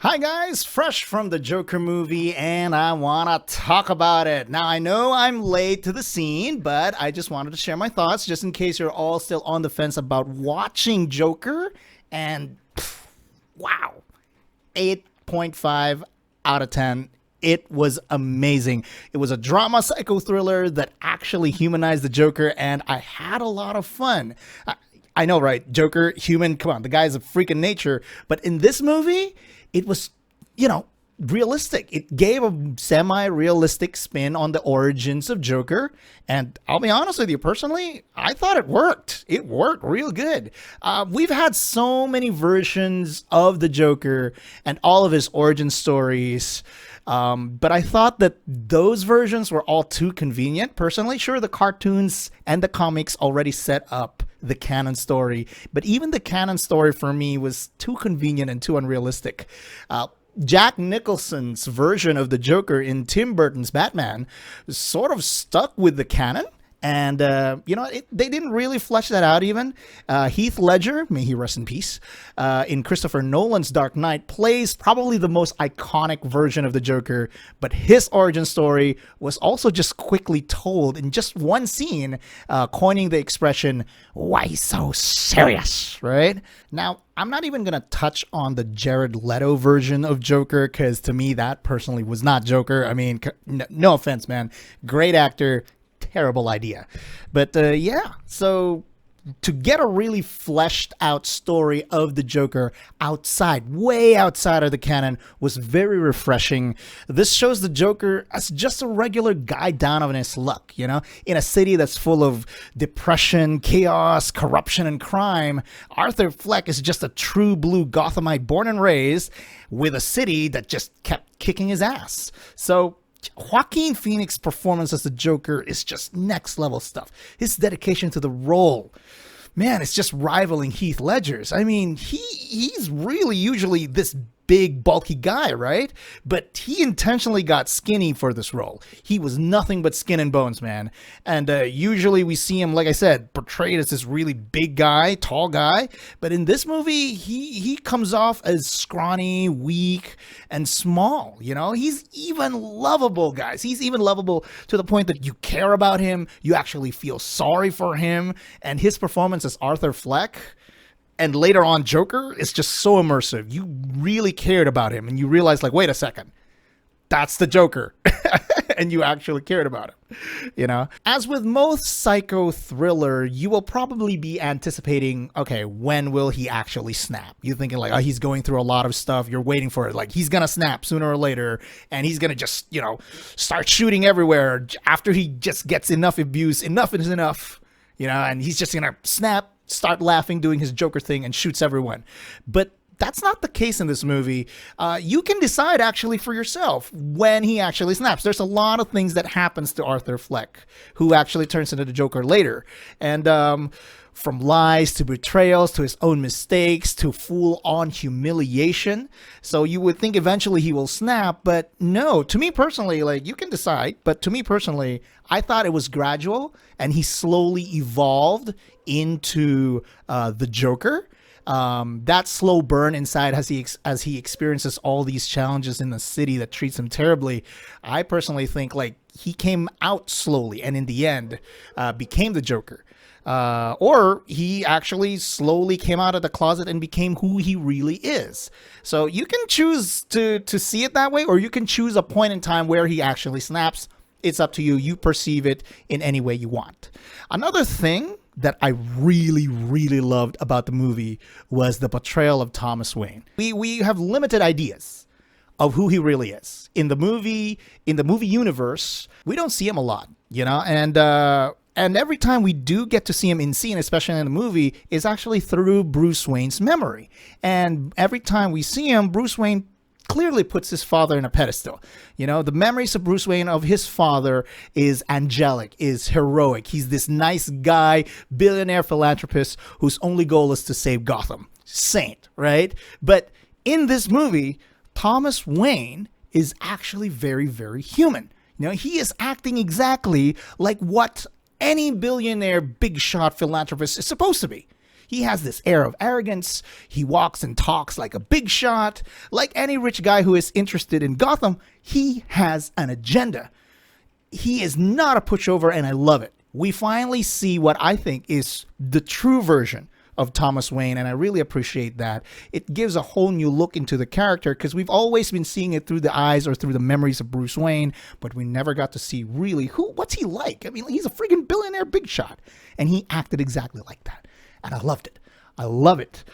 Hi guys, fresh from the Joker movie, and I want to talk about it. Now, I know I'm late to the scene, but I just wanted to share my thoughts just in case you're all still on the fence about watching Joker. And wow, 8.5 out of 10. It was amazing. It was a drama psycho thriller that actually humanized the Joker, and I had a lot of fun. I know, right? Joker, human, come on, the guy's a freak of nature. But in this movie, it was, realistic. It gave a semi-realistic spin on the origins of Joker. And I'll be honest with you, personally, I thought it worked. It worked real good. We've had so many versions of the Joker and all of his origin stories. But I thought that those versions were all too convenient. Personally, sure, the cartoons and the comics already set up the canon story, but even the canon story for me was too convenient and too unrealistic. Jack Nicholson's version of the Joker in Tim Burton's Batman sort of stuck with the canon. And, they didn't really flesh that out even. Heath Ledger, may he rest in peace, in Christopher Nolan's Dark Knight, plays probably the most iconic version of the Joker, but his origin story was also just quickly told in just one scene, coining the expression, "Why so serious?" Right? Now, I'm not even going to touch on the Jared Leto version of Joker, because to me, that personally was not Joker. I mean, no offense, man. Great actor. Terrible idea. But so to get a really fleshed out story of the Joker way outside of the canon was very refreshing. This shows the Joker as just a regular guy down on his luck, in a city that's full of depression, chaos, corruption, and crime. Arthur Fleck is just a true blue Gothamite born and raised with a city that just kept kicking his ass. So Joaquin Phoenix's performance as the Joker is just next level stuff. His dedication to the role, man, it's just rivaling Heath Ledger's. I mean, he's really usually this big, bulky guy, right? But he intentionally got skinny for this role. He was nothing but skin and bones, man. And usually we see him, like I said, portrayed as this really big guy, tall guy. But in this movie, he comes off as scrawny, weak, and small. He's even lovable, guys. He's even lovable to the point that you care about him. You actually feel sorry for him. And his performance as Arthur Fleck, and later on Joker, is just so immersive. You really cared about him, and you realize, like, wait a second, that's the Joker. And you actually cared about him, As with most psycho thriller, you will probably be anticipating, okay, when will he actually snap? You're thinking like, oh, he's going through a lot of stuff. You're waiting for it. Like, he's going to snap sooner or later, and he's going to just, start shooting everywhere after he just gets enough abuse. Enough is enough, and he's just going to snap, start laughing, doing his Joker thing, and shoots everyone. But that's not the case in this movie. You can decide actually for yourself when he actually snaps. There's a lot of things that happens to Arthur Fleck, who actually turns into the Joker later. And from lies to betrayals to his own mistakes to full-on humiliation. So you would think eventually he will snap, but no. To me personally, like, you can decide, but to me personally, I thought it was gradual, and he slowly evolved into the Joker. That slow burn inside as he experiences all these challenges in the city that treats him terribly. I personally think like he came out slowly and in the end became the Joker. Or he actually slowly came out of the closet and became who he really is. So you can choose to see it that way, or you can choose a point in time where he actually snaps. It's up to you. You perceive it in any way you want. Another thing that I really, really loved about the movie was the portrayal of Thomas Wayne. We have limited ideas of who he really is. In the movie universe, we don't see him a lot, and every time we do get to see him in scene, especially in the movie, is actually through Bruce Wayne's memory. And every time we see him, Bruce Wayne clearly puts his father in a pedestal. The memories of Bruce Wayne of his father is angelic, is heroic. He's this nice guy, billionaire philanthropist whose only goal is to save Gotham. Saint, right? But in this movie, Thomas Wayne is actually very, very human. He is acting exactly like what any billionaire big shot philanthropist is supposed to be. He has this air of arrogance. He walks and talks like a big shot. Like any rich guy who is interested in Gotham, he has an agenda. He is not a pushover, and I love it. We finally see what I think is the true version of Thomas Wayne, and I really appreciate that. It gives a whole new look into the character, because we've always been seeing it through the eyes or through the memories of Bruce Wayne, but we never got to see really what's he like. I mean, he's a friggin' billionaire big shot, and he acted exactly like that, and I loved it. I love it.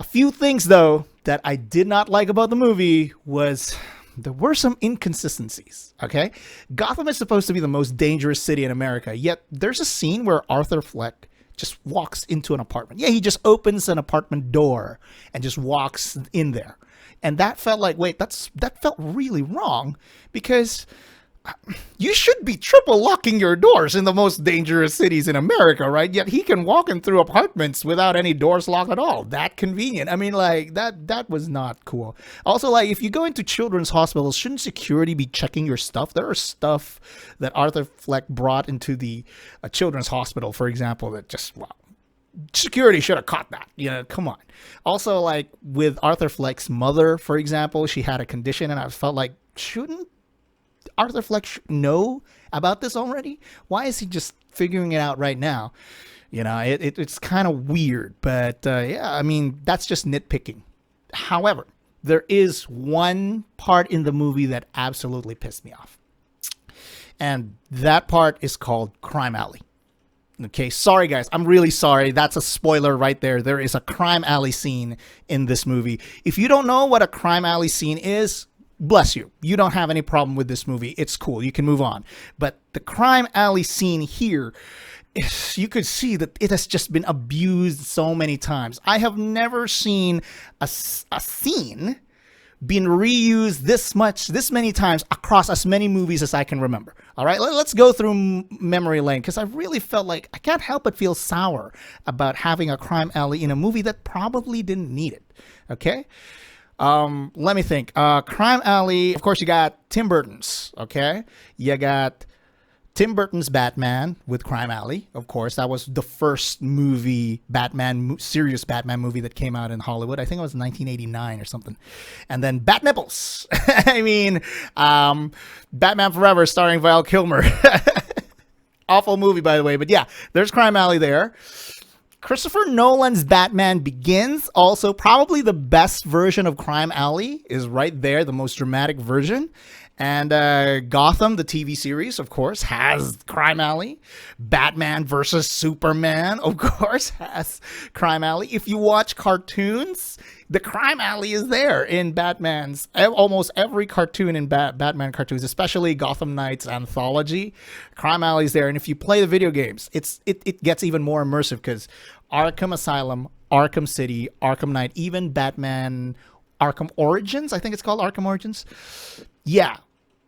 A few things, though, that I did not like about the movie was there were some inconsistencies, okay? Gotham is supposed to be the most dangerous city in America, yet there's a scene where Arthur Fleck just walks into an apartment. Yeah, he just opens an apartment door and just walks in there. And that felt like, wait, that felt really wrong, because you should be triple locking your doors in the most dangerous cities in America, right? Yet he can walk in through apartments without any doors locked at all. That convenient. I mean, like, that was not cool. Also, like, if you go into children's hospitals, shouldn't security be checking your stuff? There are stuff that Arthur Fleck brought into the children's hospital, for example, that just, wow, security should have caught that. You know, come on. Also, like, with Arthur Fleck's mother, for example, she had a condition, and I felt like, shouldn't Arthur Fleck know about this already? Why is he just figuring it out right now? You know, it's kind of weird, but yeah, I mean, that's just nitpicking. However, there is one part in the movie that absolutely pissed me off. And that part is called Crime Alley. Okay, sorry guys, I'm really sorry. That's a spoiler right there. There is a crime alley scene in this movie. If you don't know what a crime alley scene is, bless you. You don't have any problem with this movie. It's cool. You can move on. But the crime alley scene here, you could see that it has just been abused so many times. I have never seen a scene been reused this many times across as many movies as I can remember. All right, let's go through memory lane, because I really felt like I can't help but feel sour about having a crime alley in a movie that probably didn't need it. Okay. Let me think. Crime Alley, of course, you got Tim Burton's, okay? You got Tim Burton's Batman with Crime Alley, of course. That was the first movie, serious Batman movie that came out in Hollywood. I think it was 1989 or something. And then Bat Nipples. I mean, Batman Forever starring Val Kilmer. Awful movie, by the way. But yeah, there's Crime Alley there. Christopher Nolan's Batman Begins, also probably the best version of Crime Alley, is right there, the most dramatic version. And Gotham, the TV series, of course, has Crime Alley. Batman versus Superman, of course, has Crime Alley. If you watch cartoons, the Crime Alley is there in Batman's, almost every cartoon in Batman cartoons, especially Gotham Knights Anthology. Crime Alley is there. And if you play the video games, it gets even more immersive, because Arkham Asylum, Arkham City, Arkham Knight, even Batman Arkham Origins, I think it's called Arkham Origins. Yeah,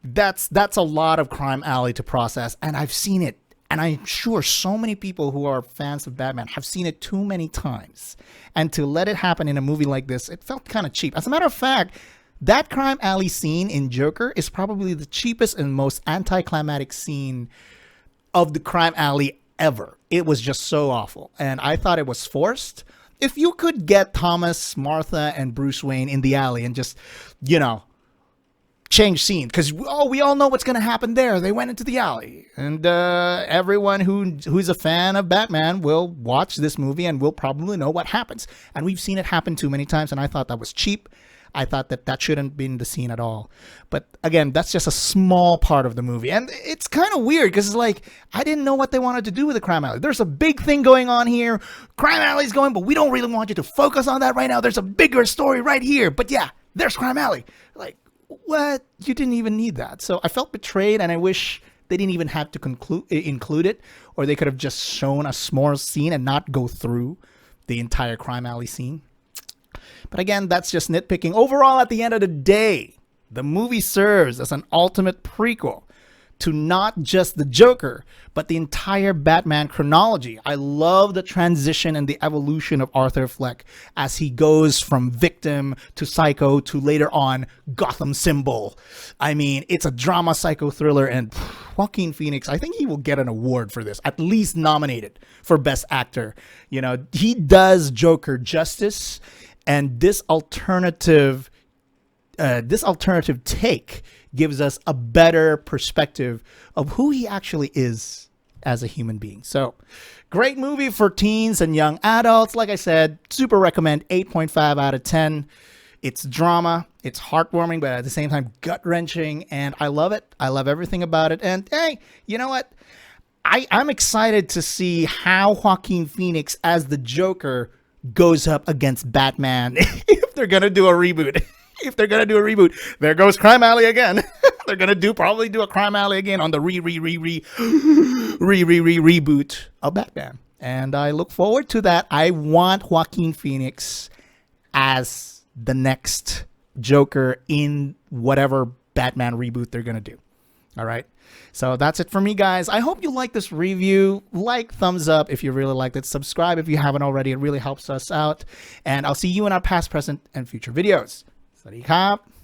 that's a lot of Crime Alley to process, and I've seen it, and I'm sure so many people who are fans of Batman have seen it too many times, and to let it happen in a movie like this, it felt kind of cheap. As a matter of fact, that Crime Alley scene in Joker is probably the cheapest and most anticlimactic scene of the Crime Alley ever. It was just so awful, and I thought it was forced. If you could get Thomas, Martha, and Bruce Wayne in the alley and just, you know, change scene, because we all know what's going to happen there. They went into the alley, and everyone who's a fan of Batman will watch this movie and will probably know what happens. And we've seen it happen too many times, and I thought that was cheap. I thought that shouldn't have been the scene at all. But again, that's just a small part of the movie. And it's kind of weird, because it's like, I didn't know what they wanted to do with the Crime Alley. There's a big thing going on here. Crime Alley's going, but we don't really want you to focus on that right now. There's a bigger story right here. But yeah, there's Crime Alley. Like, what? You didn't even need that. So I felt betrayed, and I wish they didn't even have to include it, or they could have just shown a small scene and not go through the entire Crime Alley scene. But again, that's just nitpicking. Overall, at the end of the day, the movie serves as an ultimate prequel to not just the Joker, but the entire Batman chronology. I love the transition and the evolution of Arthur Fleck as he goes from victim to psycho to later on Gotham symbol. I mean, it's a drama psycho thriller, and Joaquin Phoenix, I think he will get an award for this, at least nominated for Best Actor. You know, he does Joker justice, and this alternative take gives us a better perspective of who he actually is as a human being. So, great movie for teens and young adults. Like I said, super recommend, 8.5 out of 10. It's drama, it's heartwarming, but at the same time gut-wrenching, and I love it. I love everything about it. And hey, you know what? I'm excited to see how Joaquin Phoenix as the Joker goes up against Batman if they're gonna do a reboot. If they're gonna do a reboot, there goes Crime Alley again. They're gonna probably do a Crime Alley again on the reboot of Batman, and I look forward to that. I want Joaquin Phoenix as the next Joker in whatever Batman reboot they're gonna do. All right, so that's it for me, guys. I hope you like this review. Like, thumbs up if you really liked it. Subscribe if you haven't already. It really helps us out, and I'll see you in our past, present, and future videos. สวัสดีครับ